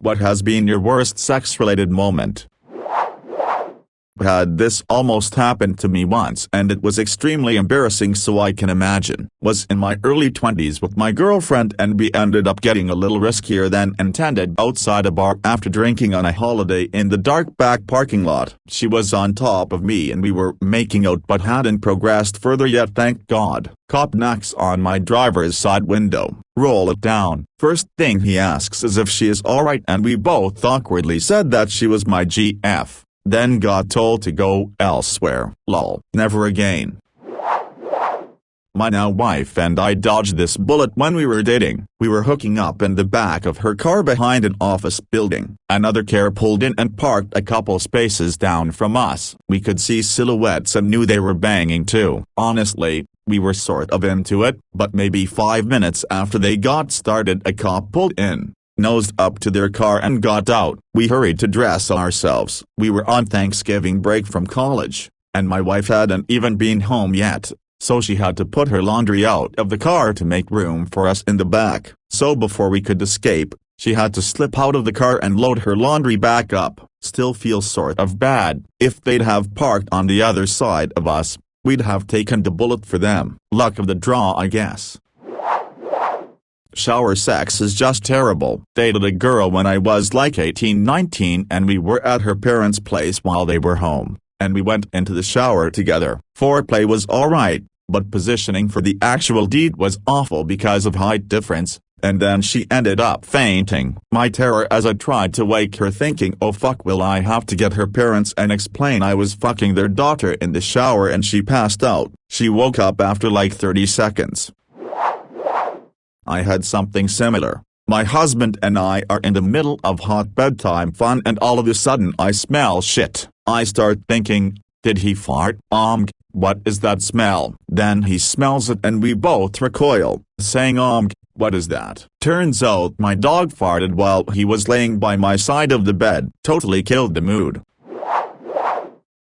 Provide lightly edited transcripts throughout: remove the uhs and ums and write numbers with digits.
What has been your worst sex-related moment? Had this almost happened to me once and it was extremely embarrassing, so I can imagine. Was in my early 20s with my girlfriend and we ended up getting a little riskier than intended outside a bar after drinking on a holiday in the dark back parking lot. She was on top of me and we were making out but hadn't progressed further yet, thank God. Cop knocks on my driver's side window. Roll it down. First thing he asks is if she is alright and we both awkwardly said that she was my GF. Then got told to go elsewhere. Lol. Never again. My now wife and I dodged this bullet when we were dating. We were hooking up in the back of her car behind an office building. Another car pulled in and parked a couple spaces down from us. We could see silhouettes and knew they were banging too. Honestly, we were sort of into it, but maybe 5 minutes after they got started a cop pulled in, nosed up to their car and got out. We hurried to dress ourselves. We were on Thanksgiving break from college, and my wife hadn't even been home yet, so she had to put her laundry out of the car to make room for us in the back. So before we could escape, she had to slip out of the car and load her laundry back up. Still feels sort of bad. If they'd have parked on the other side of us, we'd have taken the bullet for them. Luck of the draw, I guess. Shower sex is just terrible. Dated a girl when I was like 18-19 and we were at her parents' place while they were home, and we went into the shower together. Foreplay was alright, but positioning for the actual deed was awful because of height difference, and then she ended up fainting. My terror as I tried to wake her, thinking, oh fuck, will I have to get her parents and explain I was fucking their daughter in the shower, and she passed out. She woke up after like 30 seconds. I had something similar. My husband and I are in the middle of hot bedtime fun and all of a sudden I smell shit. I start thinking, did he fart? What is that smell? Then he smells it and we both recoil, saying what is that? Turns out my dog farted while he was laying by my side of the bed. Totally killed the mood.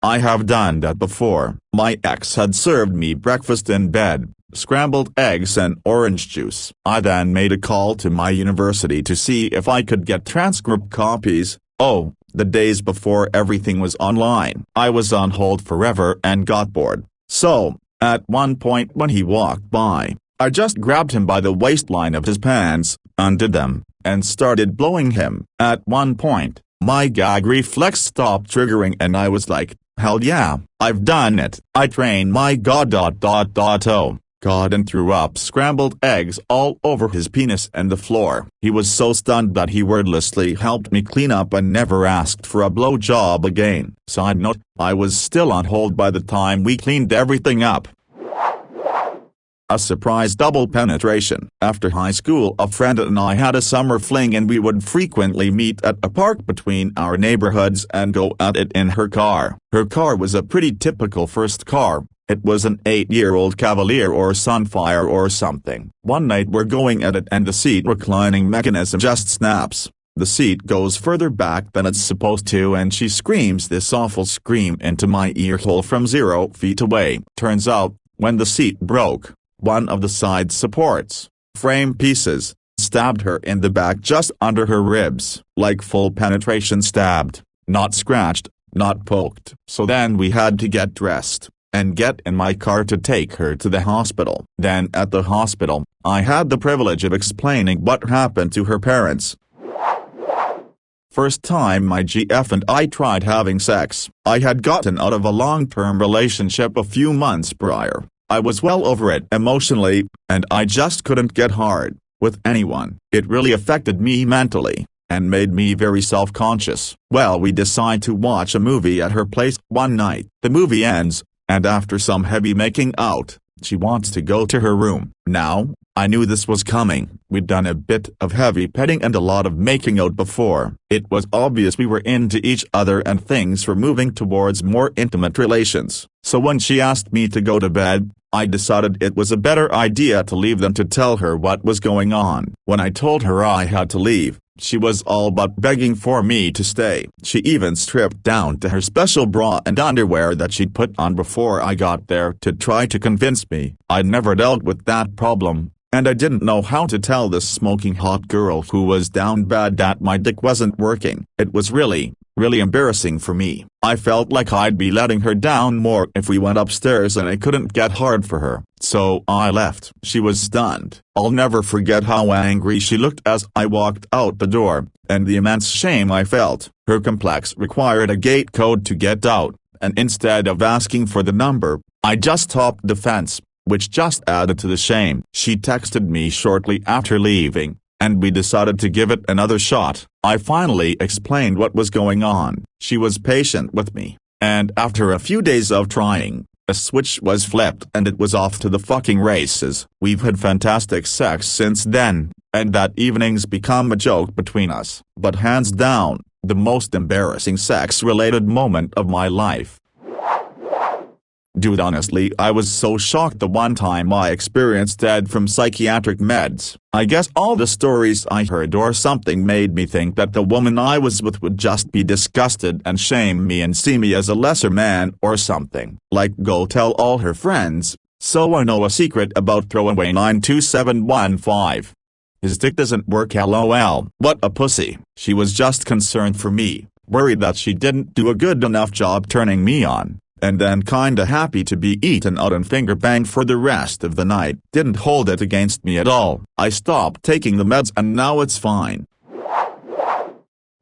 I have done that before. My ex had served me breakfast in bed. Scrambled eggs and orange juice. I then made a call to my university to see if I could get transcript copies. Oh, the days before everything was online. I was on hold forever and got bored. So, at one point when he walked by, I just grabbed him by the waistline of his pants, undid them, and started blowing him. At one point, my gag reflex stopped triggering and I was like, hell yeah, I've done it. I trained my God and threw up scrambled eggs all over his penis and the floor. He was so stunned that he wordlessly helped me clean up and never asked for a blowjob again. Side note, I was still on hold by the time we cleaned everything up. A surprise double penetration. After high school, a friend and I had a summer fling and we would frequently meet at a park between our neighborhoods and go at it in her car. Her car was a pretty typical first car. It was an 8-year-old Cavalier or Sunfire or something. One night we're going at it and the seat reclining mechanism just snaps. The seat goes further back than it's supposed to and she screams this awful scream into my ear hole from 0 feet away. Turns out, when the seat broke, one of the side supports, frame pieces, stabbed her in the back just under her ribs. Like full penetration stabbed, not scratched, not poked. So then we had to get dressed and get in my car to take her to the hospital. Then at the hospital, I had the privilege of explaining what happened to her parents. First time my GF and I tried having sex. I had gotten out of a long-term relationship a few months prior. I was well over it emotionally, and I just couldn't get hard with anyone. It really affected me mentally, and made me very self-conscious. Well, we decide to watch a movie at her place one night. The movie ends, and after some heavy making out, she wants to go to her room. Now, I knew this was coming. We'd done a bit of heavy petting and a lot of making out before. It was obvious we were into each other and things were moving towards more intimate relations. So when she asked me to go to bed, I decided it was a better idea to leave than to tell her what was going on. When I told her I had to leave, she was all but begging for me to stay. She even stripped down to her special bra and underwear that she'd put on before I got there to try to convince me. I'd never dealt with that problem, And I didn't know how to tell this smoking hot girl who was down bad that my dick wasn't working. It was really embarrassing for me. I felt like I'd be letting her down more if we went upstairs and I couldn't get hard for her. So I left. She was stunned. I'll never forget how angry she looked as I walked out the door, and the immense shame I felt. Her complex required a gate code to get out, and instead of asking for the number, I just hopped the fence, which just added to the shame. She texted me shortly after leaving, and we decided to give it another shot. I finally explained what was going on. She was patient with me, and after a few days of trying, a switch was flipped and it was off to the fucking races. We've had fantastic sex since then, and that evening's become a joke between us. But hands down, the most embarrassing sex-related moment of my life. Dude, honestly, I was so shocked the one time I experienced dead from psychiatric meds. I guess all the stories I heard or something made me think that the woman I was with would just be disgusted and shame me and see me as a lesser man or something. Like go tell all her friends, so I know a secret about throwaway 92715. His dick doesn't work, lol. What a pussy. She was just concerned for me, worried that she didn't do a good enough job turning me on. And then kinda happy to be eaten out and finger banged for the rest of the night. Didn't hold it against me at all. I stopped taking the meds and now it's fine.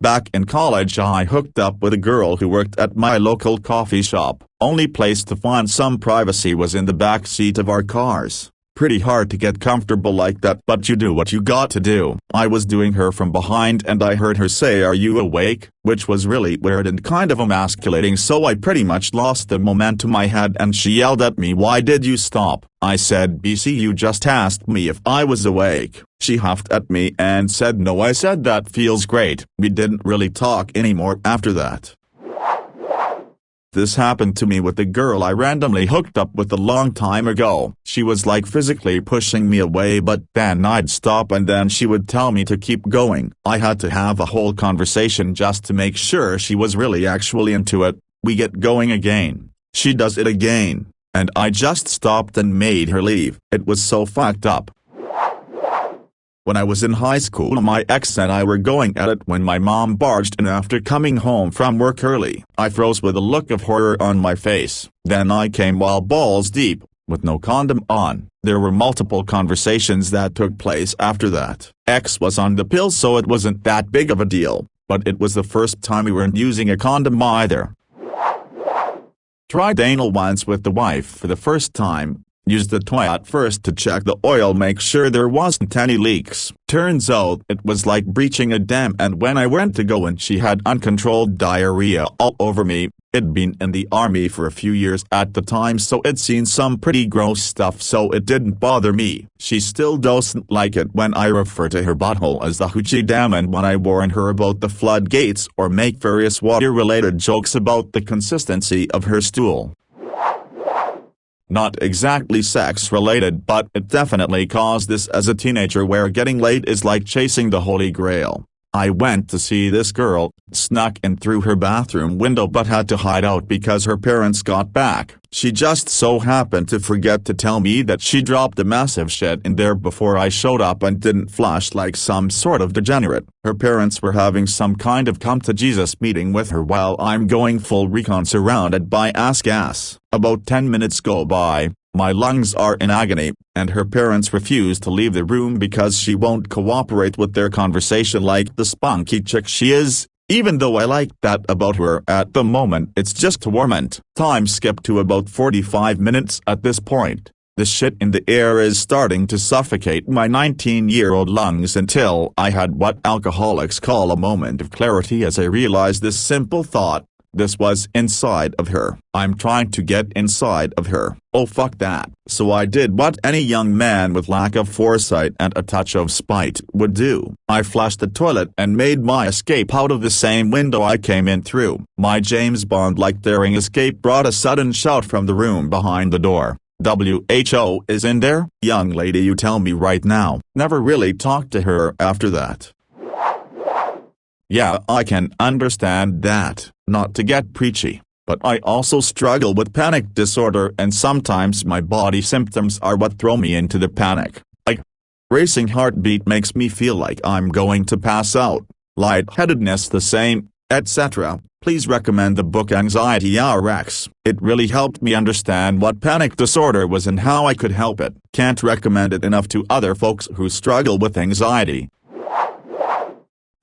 Back in college I hooked up with a girl who worked at my local coffee shop. Only place to find some privacy was in the back seat of our cars. Pretty hard to get comfortable like that, but you do what you got to do. I was doing her from behind and I heard her say, "Are you awake?" which was really weird and kind of emasculating, so I pretty much lost the momentum I had and she yelled at me, "Why did you stop?" I said, "BC, you just asked me if I was awake." She huffed at me and said no. I said, "That feels great." We didn't really talk anymore after that. This happened to me with a girl I randomly hooked up with a long time ago. She was like physically pushing me away, but then I'd stop and then she would tell me to keep going. I had to have a whole conversation just to make sure she was really actually into it. We get going again. She does it again. And I just stopped and made her leave. It was so fucked up. When I was in high school, my ex and I were going at it when my mom barged in after coming home from work early. I froze with a look of horror on my face. Then I came while balls deep, with no condom on. There were multiple conversations that took place after that. Ex was on the pill, so it wasn't that big of a deal, but it was the first time we weren't using a condom either. Tried anal once with the wife for the first time. Used the toilet first to check the oil, make sure there wasn't any leaks. Turns out it was like breaching a dam, and when I went to go in she had uncontrolled diarrhea all over me. It'd been in the army for a few years at the time, so it'd seen some pretty gross stuff, so it didn't bother me. She still doesn't like it when I refer to her butthole as the hoochie dam and when I warn her about the floodgates or make various water-related jokes about the consistency of her stool. Not exactly sex-related, but it definitely caused this as a teenager, where getting laid is like chasing the Holy Grail. I went to see this girl, snuck in through her bathroom window but had to hide out because her parents got back. She just so happened to forget to tell me that she dropped a massive shit in there before I showed up and didn't flush like some sort of degenerate. Her parents were having some kind of come to Jesus meeting with her while I'm going full recon surrounded by ass. About 10 minutes go by. My lungs are in agony, and her parents refuse to leave the room because she won't cooperate with their conversation like the spunky chick she is. Even though I like that about her at the moment, it's just torment. Time skip to about 45 minutes at this point. The shit in the air is starting to suffocate my 19-year-old lungs until I had what alcoholics call a moment of clarity as I realized this simple thought. This was inside of her. I'm trying to get inside of her. Oh fuck that. So I did what any young man with lack of foresight and a touch of spite would do. I flushed the toilet and made my escape out of the same window I came in through. My James Bond-like daring escape brought a sudden shout from the room behind the door. "WHO is in there?" "Young lady, you tell me right now." Never really talked to her after that. Yeah, I can understand that, not to get preachy, but I also struggle with panic disorder, and sometimes my body symptoms are what throw me into the panic. Racing heartbeat makes me feel like I'm going to pass out. Lightheadedness the same, etc. Please recommend the book Anxiety RX. It really helped me understand what panic disorder was and how I could help it. Can't recommend it enough to other folks who struggle with anxiety.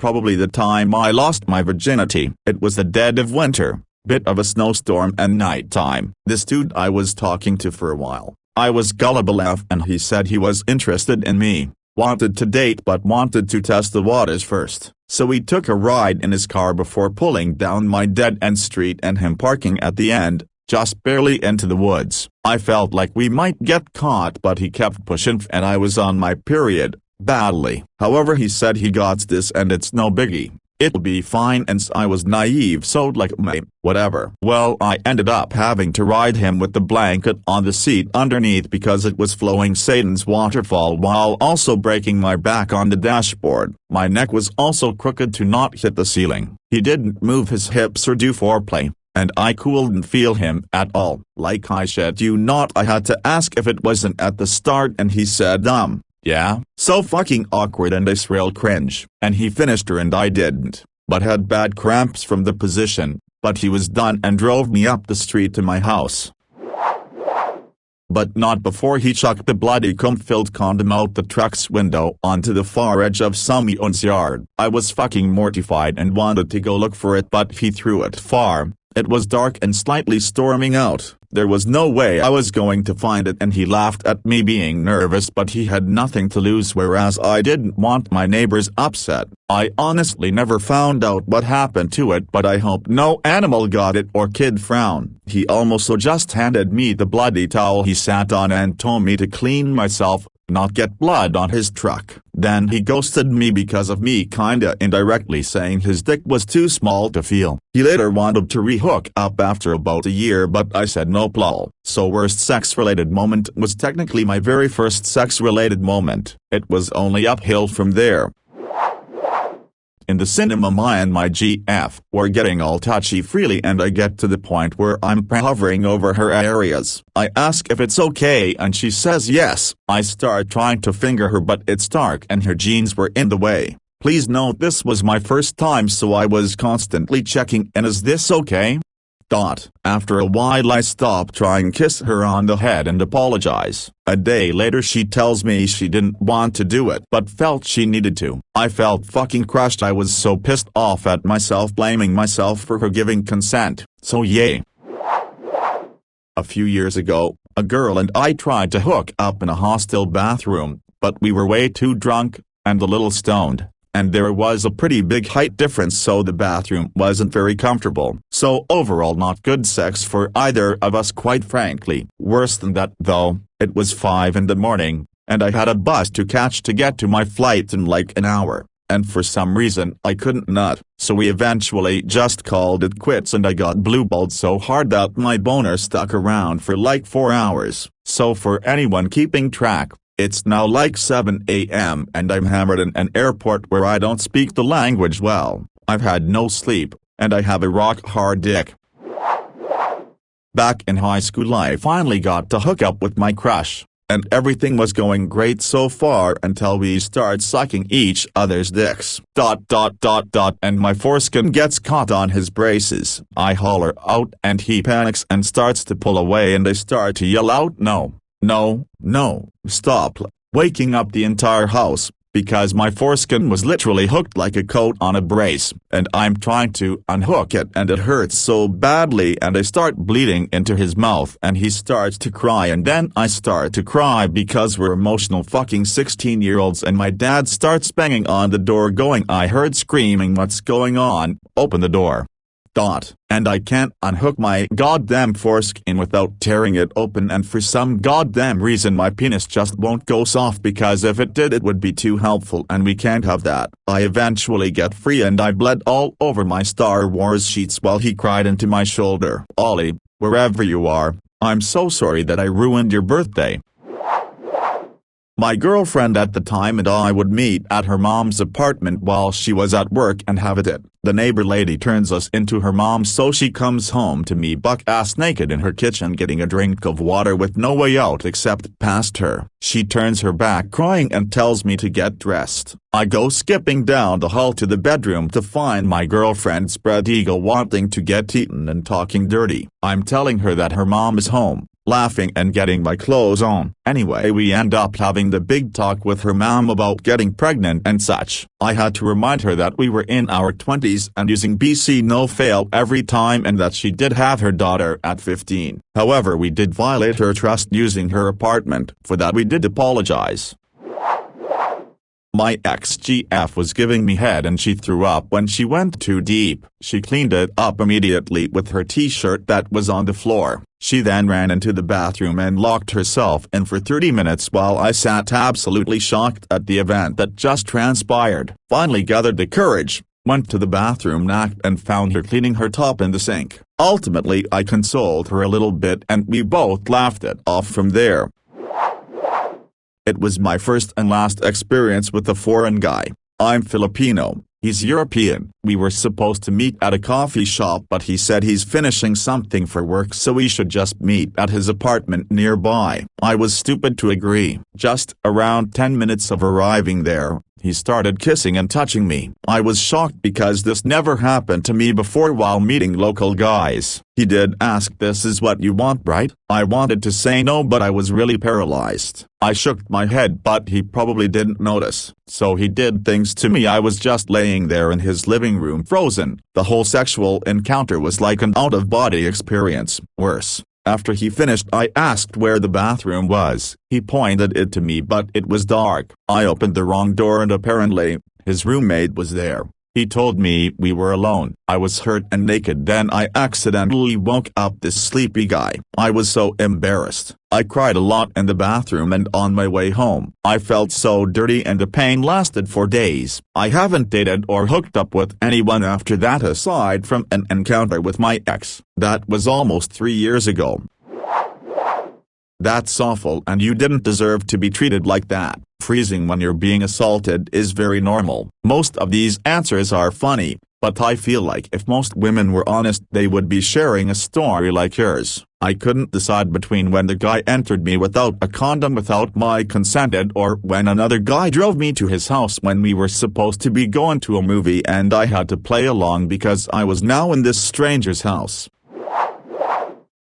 Probably the time I lost my virginity. It was the dead of winter, bit of a snowstorm and nighttime. This dude I was talking to for a while, I was gullible enough and he said he was interested in me, wanted to date but wanted to test the waters first. So we took a ride in his car before pulling down my dead-end street and him parking at the end, just barely into the woods. I felt like we might get caught but he kept pushing and I was on my period, badly. However he said he got this and it's no biggie. It'll be fine, and I was naive so like meh, whatever. Well, I ended up having to ride him with the blanket on the seat underneath because it was flowing Satan's waterfall while also breaking my back on the dashboard. My neck was also crooked to not hit the ceiling. He didn't move his hips or do foreplay, and I couldn't feel him at all. Like I shit you not, I had to ask if it wasn't at the start and he said yeah, so fucking awkward and I real cringe. And he finished her and I didn't, but had bad cramps from the position, but he was done and drove me up the street to my house. But not before he chucked the bloody cum-filled condom out the truck's window onto the far edge of someone's yard. I was fucking mortified and wanted to go look for it but he threw it far. It was dark and slightly storming out. There was no way I was going to find it and he laughed at me being nervous but he had nothing to lose whereas I didn't want my neighbors upset. I honestly never found out what happened to it but I hope no animal got it or kid frown. He almost just handed me the bloody towel he sat on and told me to clean myself, not get blood on his truck. Then he ghosted me because of me kinda indirectly saying his dick was too small to feel. He later wanted to re-hook up after about a year but I said no lol. So worst sex-related moment was technically my very first sex-related moment. It was only uphill from there. In the cinema me and my GF were getting all touchy-feely and I get to the point where I'm hovering over her areas. I ask if it's okay and she says yes. I start trying to finger her but it's dark and her jeans were in the way. Please note this was my first time so I was constantly checking and is this okay? After a while I stop trying kiss her on the head and apologize. A day later she tells me she didn't want to do it but felt she needed to. I felt fucking crushed. I was so pissed off at myself blaming myself for her giving consent. So yay. A few years ago, a girl and I tried to hook up in a hostel bathroom, but we were way too drunk, and a little stoned. And there was a pretty big height difference so the bathroom wasn't very comfortable. So overall not good sex for either of us quite frankly. Worse than that though, it was 5 in the morning, and I had a bus to catch to get to my flight in like an hour, and for some reason I couldn't nut. So we eventually just called it quits and I got blue-balled so hard that my boner stuck around for like 4 hours. So for anyone keeping track, it's now like 7 a.m. and I'm hammered in an airport where I don't speak the language well. I've had no sleep, and I have a rock-hard dick. Back in high school I finally got to hook up with my crush, and everything was going great so far until we start sucking each other's dicks. And my foreskin gets caught on his braces. I holler out and he panics and starts to pull away and I start to yell out no. No, stop, waking up the entire house, because my foreskin was literally hooked like a coat on a brace, and I'm trying to unhook it and it hurts so badly and I start bleeding into his mouth and he starts to cry and then I start to cry because we're emotional fucking 16-year-olds and my dad starts banging on the door going I heard screaming what's going on, open the door. And I can't unhook my goddamn foreskin without tearing it open and for some goddamn reason my penis just won't go soft because if it did it would be too helpful and we can't have that. I eventually get free and I bled all over my Star Wars sheets while he cried into my shoulder. Ollie, wherever you are, I'm so sorry that I ruined your birthday. My girlfriend at the time and I would meet at her mom's apartment while she was at work and have it. The neighbor lady turns us into her mom, so she comes home to me buck-ass naked in her kitchen getting a drink of water with no way out except past her. She turns her back crying and tells me to get dressed. I go skipping down the hall to the bedroom to find my girlfriend spread eagle wanting to get eaten and talking dirty. I'm telling her that her mom is home, laughing and getting my clothes on. Anyway, we end up having the big talk with her mom about getting pregnant and such. I had to remind her that we were in our 20s and using BC no fail every time and that she did have her daughter at 15. However, we did violate her trust using her apartment. For that we did apologize. My ex-GF was giving me head and she threw up when she went too deep. She cleaned it up immediately with her t-shirt that was on the floor. She then ran into the bathroom and locked herself in for 30 minutes while I sat absolutely shocked at the event that just transpired. Finally gathered the courage, went to the bathroom naked and found her cleaning her top in the sink. Ultimately I consoled her a little bit and we both laughed it off from there. It was my first and last experience with a foreign guy. I'm Filipino, he's European. We were supposed to meet at a coffee shop but he said he's finishing something for work so we should just meet at his apartment nearby. I was stupid to agree. Just around 10 minutes of arriving there, he started kissing and touching me. I was shocked because this never happened to me before while meeting local guys. He did ask, "This is what you want, right?" I wanted to say no but I was really paralyzed. I shook my head but he probably didn't notice. So he did things to me. I was just laying there in his living room frozen. The whole sexual encounter was like an out-of-body experience. Worse. After he finished I asked where the bathroom was. He pointed it to me but it was dark. I opened the wrong door and apparently, his roommate was there. He told me we were alone. I was hurt and naked. Then I accidentally woke up this sleepy guy. I was so embarrassed. I cried a lot in the bathroom and on my way home. I felt so dirty and the pain lasted for days. I haven't dated or hooked up with anyone after that aside from an encounter with my ex. That was almost 3 years ago. That's awful and you didn't deserve to be treated like that. Freezing when you're being assaulted is very normal. Most of these answers are funny, but I feel like if most women were honest they would be sharing a story like yours. I couldn't decide between when the guy entered me without a condom without my consent or when another guy drove me to his house when we were supposed to be going to a movie and I had to play along because I was now in this stranger's house.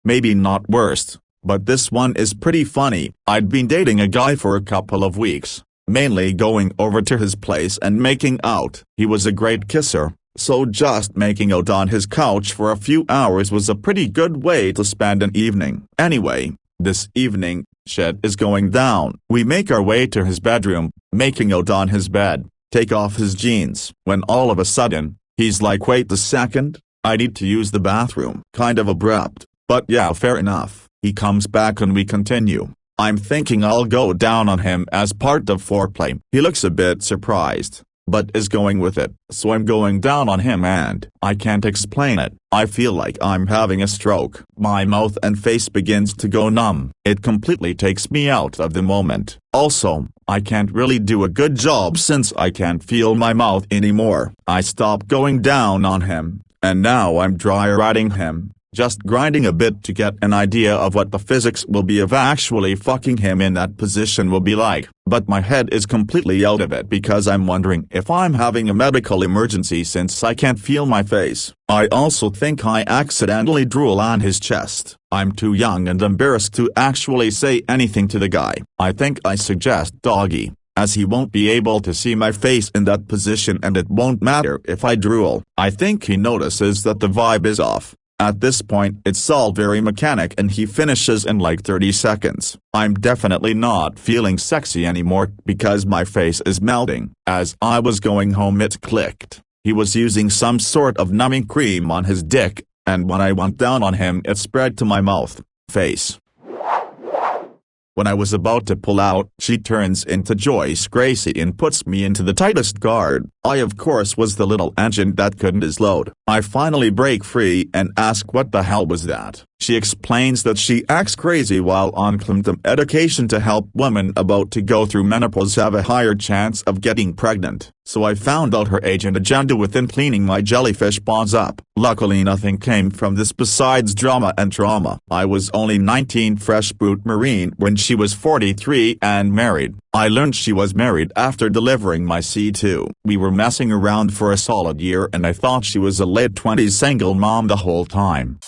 Maybe not worst, but this one is pretty funny. I'd been dating a guy for a couple of weeks, mainly going over to his place and making out. He was a great kisser, so just making out on his couch for a few hours was a pretty good way to spend an evening. Anyway, this evening, shit is going down. We make our way to his bedroom, making out on his bed, take off his jeans. When all of a sudden, he's like, "Wait a second, I need to use the bathroom." Kind of abrupt, but yeah, fair enough. He comes back and we continue. I'm thinking I'll go down on him as part of foreplay. He looks a bit surprised, but is going with it. So I'm going down on him and I can't explain it. I feel like I'm having a stroke. My mouth and face begins to go numb. It completely takes me out of the moment. Also, I can't really do a good job since I can't feel my mouth anymore. I stop going down on him, and now I'm dry riding him. Just grinding a bit to get an idea of what the physics will be of actually fucking him in that position will be like. But my head is completely out of it because I'm wondering if I'm having a medical emergency since I can't feel my face. I also think I accidentally drool on his chest. I'm too young and embarrassed to actually say anything to the guy. I think I suggest doggy, as he won't be able to see my face in that position and it won't matter if I drool. I think he notices that the vibe is off. At this point it's all very mechanic and he finishes in like 30 seconds. I'm definitely not feeling sexy anymore because my face is melting. As I was going home it clicked. He was using some sort of numbing cream on his dick, and when I went down on him it spread to my mouth, face. When I was about to pull out, she turns into Joyce Gracie and puts me into the tightest guard. I of course was the little engine that couldn't load. I finally break free and ask what the hell was that. She explains that she acts crazy while on condom education to help women about to go through menopause have a higher chance of getting pregnant. So I found out her age and agenda within cleaning my jellyfish ponds up. Luckily nothing came from this besides drama and trauma. I was only 19 fresh brute marine when she was 43 and married. I learned she was married after delivering my C2. We were messing around for a solid year and I thought she was a late 20s single mom the whole time.